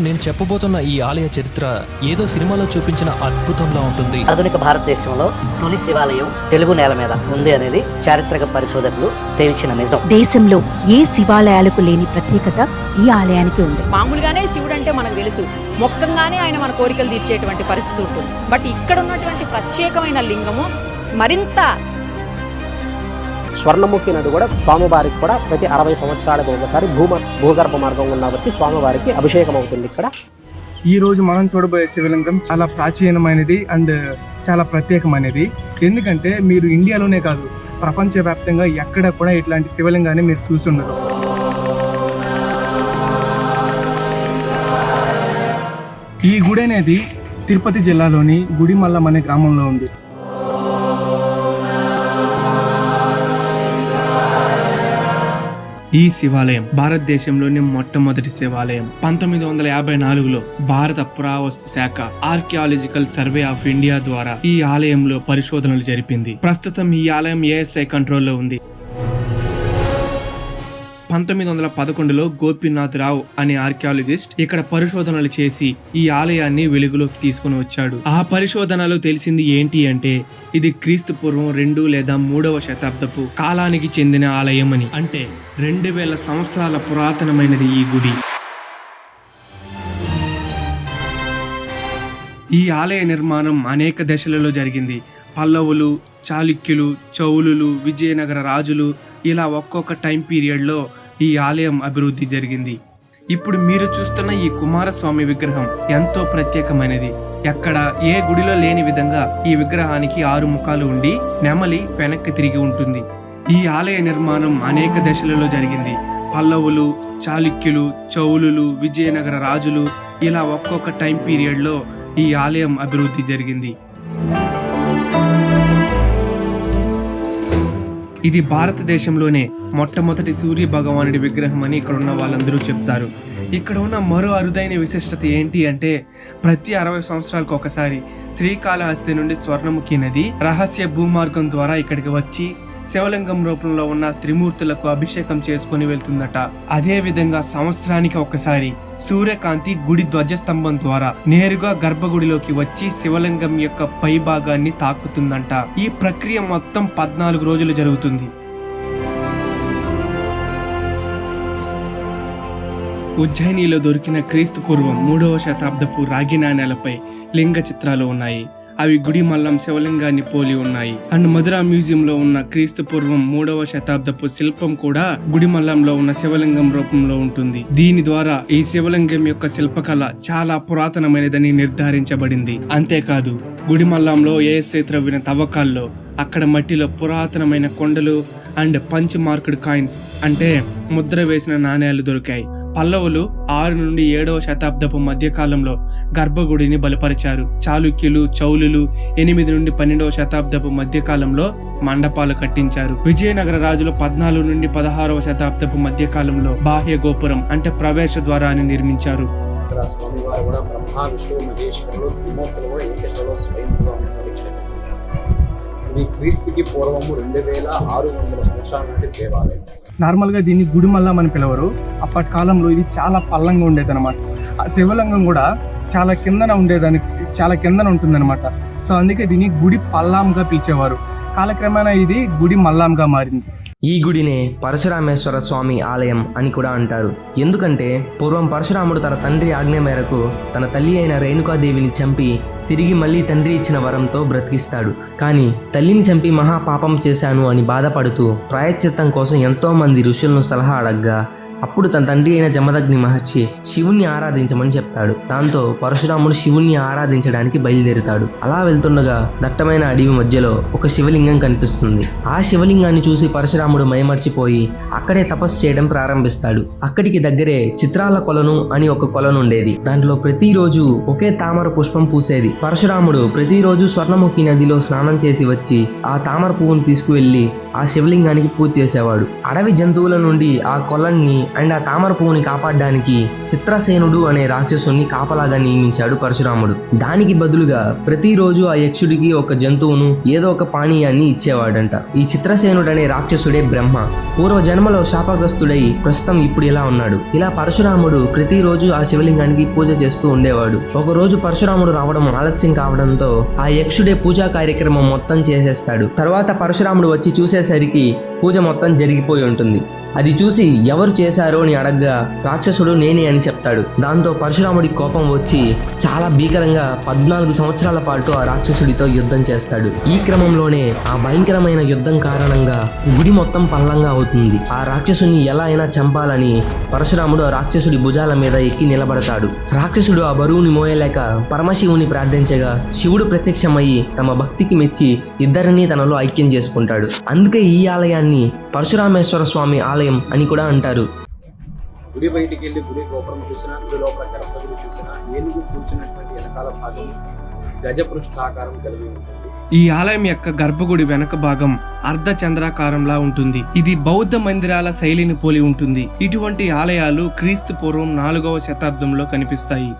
నేను చెప్పబోతున్న ఈ ఆలయ చరిత్ర ఏదో సినిమాలో చూపించిన అద్భుతంలా ఉంటుంది. ఆధునిక భారతదేశంలో తొలి శివాలయం తెలుగు నేల మీద ఉంది అనేది చారిత్రక పరిశోధకులు తేల్చిన నిజం. దేశంలో ఏ శివాలయాలకు లేని ప్రత్యేకత ఈ ఆలయానికి ఉంది. మామూలుగానే శివుడు అంటే మనకు తెలుసు, మొక్కంగానే ఆయన మన కోరికలు తీర్చేటువంటి పరిస్థితి ఉంటుంది. బట్ ఇక్కడ ఉన్నటువంటి ప్రత్యేకమైన లింగము మరింత స్వర్ణముఖి నది కూడా స్వామివారికి కూడా ప్రతి 60 సంవత్సరాలకు ఒకసారి భూగర్భ మార్గం ఉన్న బట్టి స్వామివారికి అభిషేకం అవుతుంది. ఇక్కడ ఈ రోజు మనం చూడబోయే శివలింగం చాలా ప్రాచీనమైనది అండ్ చాలా ప్రత్యేకమైనది. ఎందుకంటే మీరు ఇండియాలోనే కాదు, ప్రపంచవ్యాప్తంగా ఎక్కడ కూడా ఇట్లాంటి శివలింగాన్ని మీరు చూసుండరు. ఈ గుడి అనేది తిరుపతి జిల్లాలోని గుడిమల్లం అనే గ్రామంలో ఉంది. ఈ శివాలయం భారతదేశంలోని మొట్టమొదటి శివాలయం. 1954లో భారత పురావస్తు శాఖ ఆర్కియాలజికల్ సర్వే ఆఫ్ ఇండియా ద్వారా ఈ ఆలయంలో పరిశోధనలు జరిపింది. ప్రస్తుతం ఈ ఆలయం ASI కంట్రోల్లో ఉంది. 1911లో గోపీనాథ్ రావు అనే ఆర్కియాలజిస్ట్ ఇక్కడ పరిశోధనలు చేసి ఈ ఆలయాన్ని వెలుగులోకి తీసుకుని వచ్చాడు. ఆ పరిశోధనలో తెలిసింది ఏంటి అంటే ఇది క్రీస్తు పూర్వం 2 లేదా 3వ శతాబ్దపు కాలానికి చెందిన ఆలయం అని. అంటే 2000 సంవత్సరాల పురాతనమైనది ఈ గుడి. ఈ ఆలయ నిర్మాణం అనేక దశలలో జరిగింది. పల్లవులు, చాళుక్యులు, చౌలులు, విజయనగర రాజులు, ఇలా ఒక్కొక్క టైం పీరియడ్లో ఈ ఆలయం అభివృద్ధి జరిగింది. ఇప్పుడు మీరు చూస్తున్న ఈ కుమారస్వామి విగ్రహం ఎంతో ప్రత్యేకమైనది. ఎక్కడ ఏ గుడిలో లేని విధంగా ఈ విగ్రహానికి 6 ముఖాలు ఉండి నెమలి వెనక్కి తిరిగి ఉంటుంది. ఈ ఆలయ నిర్మాణం అనేక దశలలో జరిగింది. పల్లవులు, చాళుక్యులు, చౌలులు, విజయనగర రాజులు, ఇలా ఒక్కొక్క టైం పీరియడ్లో ఈ ఆలయం అభివృద్ధి జరిగింది. ఇది భారతదేశంలోనే మొట్టమొదటి సూర్య భగవానుడి విగ్రహం అని ఇక్కడ ఉన్న వాళ్ళందరూ చెప్తారు. ఇక్కడ ఉన్న మరో అరుదైన విశిష్టత ఏంటి అంటే ప్రతి 60 సంవత్సరాలకు ఒకసారి శ్రీకాళహస్తి నుండి స్వర్ణముఖి నది రహస్య భూమార్గం ద్వారా ఇక్కడికి వచ్చి శివలింగం రూపంలో ఉన్న త్రిమూర్తులకు అభిషేకం చేసుకుని వెళ్తుందట. అదే విధంగా సంవత్సరానికి ఒకసారి సూర్యకాంతి గుడి ధ్వజస్తంభం ద్వారా నేరుగా గర్భగుడిలోకి వచ్చి శివలింగం యొక్క పై భాగాన్ని తాకుతుందంట. ఈ ప్రక్రియ మొత్తం 14 రోజులు జరుగుతుంది. ఉజ్జయినిలో దొరికిన క్రీస్తు పూర్వం 3వ శతాబ్దపు రాగి నాణేలపై లింగ చిత్రాలు ఉన్నాయి. అవి గుడిమల్లం శివలింగాన్ని పోలి ఉన్నాయి. అండ్ మధురా మ్యూజియం లో ఉన్న క్రీస్తు పూర్వం 3వ శతాబ్దపు శిల్పం కూడా గుడిమల్లంలో ఉన్న శివలింగం రూపంలో ఉంటుంది. దీని ద్వారా ఈ శివలింగం యొక్క శిల్పకళ చాలా పురాతనమైనదని నిర్ధారించబడింది. అంతేకాదు గుడిమల్లంలో ASI త్రవ్విన తవ్వకాల్లో అక్కడ మట్టిలో పురాతనమైన కొండలు అండ్ పంచ్ మార్క్డ్ కాయిన్స్ అంటే ముద్ర వేసిన నాణేలు దొరికాయి. పల్లవులు 6 నుండి 7వ శతాబ్దపు మధ్య కాలంలో గర్భగుడిని బలపరిచారు. చాళుక్యులు, చౌలులు 8 నుండి 12వ శతాబ్దపు మధ్య కాలంలో మండపాలు కట్టించారు. విజయనగర రాజులు 14 నుండి 16వ శతాబ్దపు మధ్య కాలంలో బాహ్య గోపురం అంటే ప్రవేశ ద్వారాన్ని నిర్మించారు. క్రీస్తుకి పూర్వము 2600 సంవత్సరాల నాటి దేవాలయం. నార్మల్గా దీన్ని గుడిమల్లం అని పిలవరు. అప్పటి కాలంలో ఇది చాలా పల్లంగా ఉండేది అనమాట. ఆ శివలింగం కూడా చాలా కిందన ఉంటుందన్నమాట. సో అందుకే దీన్ని గుడి పల్లాంగా పిలిచేవారు. కాలక్రమేణా ఇది గుడి మల్లాంగా మారింది. ఈ గుడినే పరశురామేశ్వర స్వామి ఆలయం అని కూడా అంటారు. ఎందుకంటే పూర్వం పరశురాముడు తన తండ్రి ఆజ్ఞ మేరకు తన తల్లి అయిన రేణుకాదేవిని చంపి తిరిగి మళ్ళీ తండ్రి ఇచ్చిన వరంతో బ్రతికిస్తాడు. కానీ తల్లిని చంపి మహాపాపం చేశాను అని బాధపడుతూ ప్రాయశ్చిత్తం కోసం ఎంతో మంది ఋషులను సలహా అడగ్గా అప్పుడు తన తండ్రి అయిన జమదగ్ని మహర్షి శివుణ్ణి ఆరాధించమని చెప్తాడు. దాంతో పరశురాముడు శివుణ్ణి ఆరాధించడానికి బయలుదేరుతాడు. అలా వెళ్తుండగా దట్టమైన అడవి మధ్యలో ఒక శివలింగం కనిపిస్తుంది. ఆ శివలింగాన్ని చూసి పరశురాముడు మైమర్చిపోయి అక్కడే తపస్సు చేయడం ప్రారంభిస్తాడు. అక్కడికి దగ్గరే చిత్రాల కొలను అని ఒక కొలను ఉండేది. దాంట్లో ప్రతిరోజు ఒకే తామర పుష్పం పూసేది. పరశురాముడు ప్రతిరోజు స్వర్ణముఖి నదిలో స్నానం చేసి వచ్చి ఆ తామర పువ్వును తీసుకువెళ్లి ఆ శివలింగానికి పూజ చేసేవాడు. అడవి జంతువుల నుండి ఆ కొలన్ని అండ్ ఆ తామర పువ్వుని కాపాడడానికి చిత్రసేనుడు అనే రాక్షసుని కాపలాగా నియమించాడు పరశురాముడు. దానికి బదులుగా ప్రతిరోజు ఆ యక్షుడికి ఒక జంతువును ఏదో ఒక పానీయాన్ని ఇచ్చేవాడంట. ఈ చిత్రసేనుడు అనే రాక్షసుడే బ్రహ్మ. పూర్వ జన్మలో శాపగ్రస్తుడై ప్రస్తుతం ఇప్పుడు ఇలా ఉన్నాడు. ఇలా పరశురాముడు ప్రతిరోజు ఆ శివలింగానికి పూజ చేస్తూ ఉండేవాడు. ఒకరోజు పరశురాముడు రావడం ఆలస్యం కావడంతో ఆ యక్షుడే పూజా కార్యక్రమం మొత్తం చేసేస్తాడు. తర్వాత పరశురాముడు వచ్చి చూసేసరికి పూజ మొత్తం జరిగిపోయి ఉంటుంది. అది చూసి ఎవరు చేశారో అని అడగ్గా రాక్షసుడు నేనే అని చెప్తాడు. దాంతో పరశురాముడి కోపం వచ్చి చాలా భీకరంగా 14 సంవత్సరాల పాటు ఆ రాక్షసుడితో యుద్ధం చేస్తాడు. ఈ క్రమంలోనే ఆ భయంకరమైన యుద్ధం కారణంగా గుడి మొత్తం పల్లంగా అవుతుంది. ఆ రాక్షసుని ఎలా అయినా చంపాలని పరశురాముడు ఆ రాక్షసుడి భుజాల మీద ఎక్కి నిలబడతాడు. రాక్షసుడు ఆ బరువుని మోయలేక పరమశివుని ప్రార్థించగా శివుడు ప్రత్యక్షమయ్యి తమ భక్తికి మెచ్చి ఇద్దరిని తనలో ఐక్యం చేసుకుంటాడు. అందుకే ఈ ఆలయాన్ని పరశురామేశ్వర స్వామి ఆలయం అని కూడా అంటారు. గుడి బయటికి వెళ్ళి గుడి గోపురం చూసినా, గుడి లోపల గర్భగుడి చూసినా, ఏనుగు కూర్చున్నటువంటి వెనకాల భాగం గజపృష్ఠాకారం కలిగి ఉంటుంది. ఈ ఆలయం యొక్క గర్భగుడి వెనక భాగం అర్ధ చంద్రాకారంలా ఉంటుంది. ఇది బౌద్ధ మందిరాల శైలిని పోలి ఉంటుంది. ఇటువంటి ఆలయాలు క్రీస్తు పూర్వం 4వ శతాబ్దంలో కనిపిస్తాయి.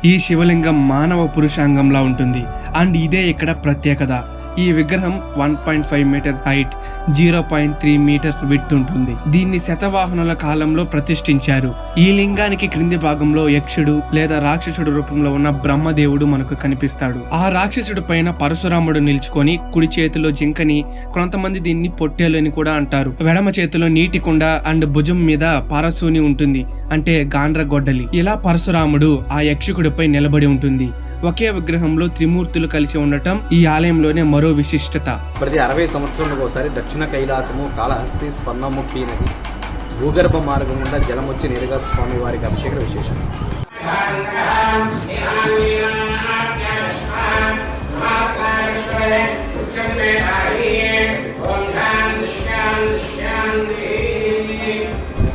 ఈ శివలింగం మానవ పురుషాంగంలా ఉంటుంది. అండ్ ఇదే ఇక్కడ ప్రత్యేకత. ఈ విగ్రహం 1.5 మీటర్స్ హైట్, 0.3 మీటర్స్ విడ్త్ ఉంటుంది. దీన్ని శతవాహనుల కాలంలో ప్రతిష్ఠించారు. ఈ లింగానికి క్రింది భాగంలో యక్షుడు లేదా రాక్షసుడు రూపంలో ఉన్న బ్రహ్మదేవుడు మనకు కనిపిస్తాడు. ఆ రాక్షసుడు పైన పరశురాముడు నిల్చుకొని కుడి చేతిలో జింకని, కొంతమంది దీన్ని పొట్టేలు అని కూడా అంటారు, ఎడమ చేతిలో నీటి కుండ అండ్ భుజం మీద పరశుని ఉంటుంది, అంటే గాండ్ర గొడ్డలి. ఇలా పరశురాముడు ఆ యక్షకుడిపై నిలబడి ఉంటుంది. ఒకే విగ్రహంలో త్రిమూర్తులు కలిసి ఉండటం ఈ ఆలయంలోనే మరో విశిష్టత. ప్రతి 60 సంవత్సరాలకు ఒకసారి దక్షిణ కైలాసము కాళహస్తి స్వర్ణముఖి నది భూగర్భ మార్గం గుండా జలం వచ్చి నేరుగా స్వామి వారికి అభిషేక విశేషం.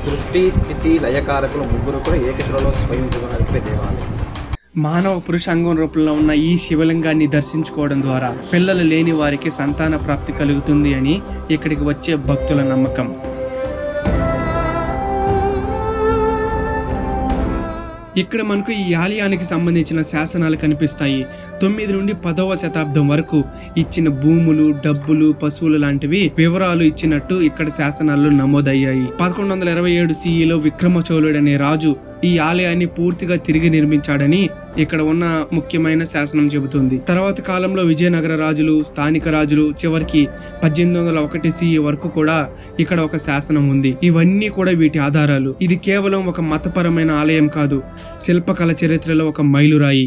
సృష్టి స్థితి లయకారకులు ముగ్గురు కూడా ఏకశిలలో స్వయం నడిపే దేవాలయం. మానవ పురుషాంగం రూపంలో ఉన్న ఈ శివలింగాన్ని దర్శించుకోవడం ద్వారా పిల్లలు లేని వారికి సంతాన ప్రాప్తి కలుగుతుంది అని ఇక్కడికి వచ్చే భక్తుల నమ్మకం. ఇక్కడ మనకు ఈ ఆలయానికి సంబంధించిన శాసనాలు కనిపిస్తాయి. 9 నుండి 10వ శతాబ్దం వరకు ఇచ్చిన భూములు, డబ్బులు, పశువులు లాంటివి వివరాలు ఇచ్చినట్టు ఇక్కడ శాసనాల్లో నమోదయ్యాయి. 1127 CEలో విక్రమచోళుడు అనే రాజు ఈ ఆలయాన్ని పూర్తిగా తిరిగి నిర్మించాడని ఇక్కడ ఉన్న ముఖ్యమైన శాసనం చెబుతుంది. తర్వాత కాలంలో విజయనగర రాజులు, స్థానిక రాజులు, చివరికి 1801 CE వరకు కూడా ఇక్కడ ఒక శాసనం ఉంది. ఇవన్నీ కూడా వీటి ఆధారాలు. ఇది కేవలం ఒక మతపరమైన ఆలయం కాదు, శిల్పకళ చరిత్రలో ఒక మైలురాయి.